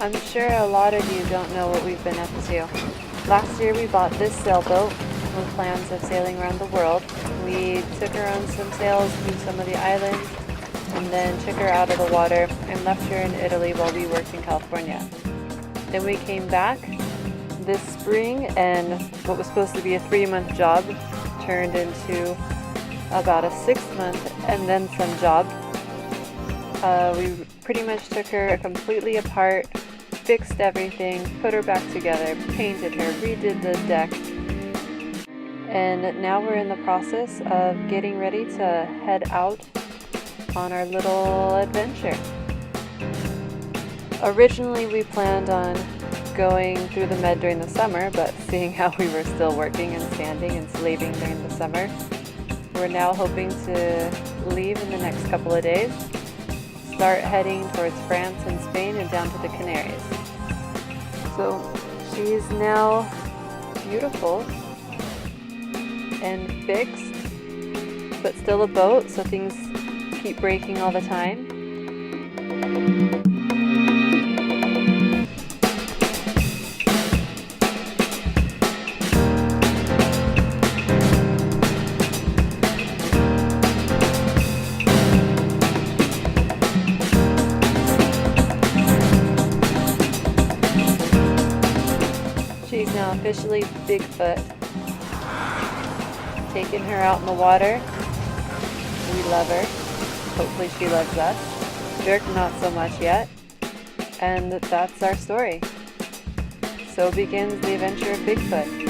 I'm sure a lot of you don't know what we've been up to. Last year we bought this sailboat with plans of sailing around the world. We took her on some sails through some of the islands and then took her out of the water and left her in Italy while we worked in California. Then we came back this spring and what was supposed to be a 3-month job turned into about a 6-month and then some job. We pretty much took her completely apart, fixed everything, put her back together, painted her, redid the deck, and now we're in the process of getting ready to head out on our little adventure. Originally we planned on going through the Med during the summer, but seeing how we were still working and sanding and slaving during the summer, we're now hoping to leave in the next couple of days, start heading towards France and Spain and down to the Canaries. So she's now beautiful and fixed, but still a boat, so things keep breaking all the time. She's now officially Bigfoot. Taking her out in the water. We love her. Hopefully she loves us. Dirk not so much yet. And that's our story. So begins the adventure of Bigfoot.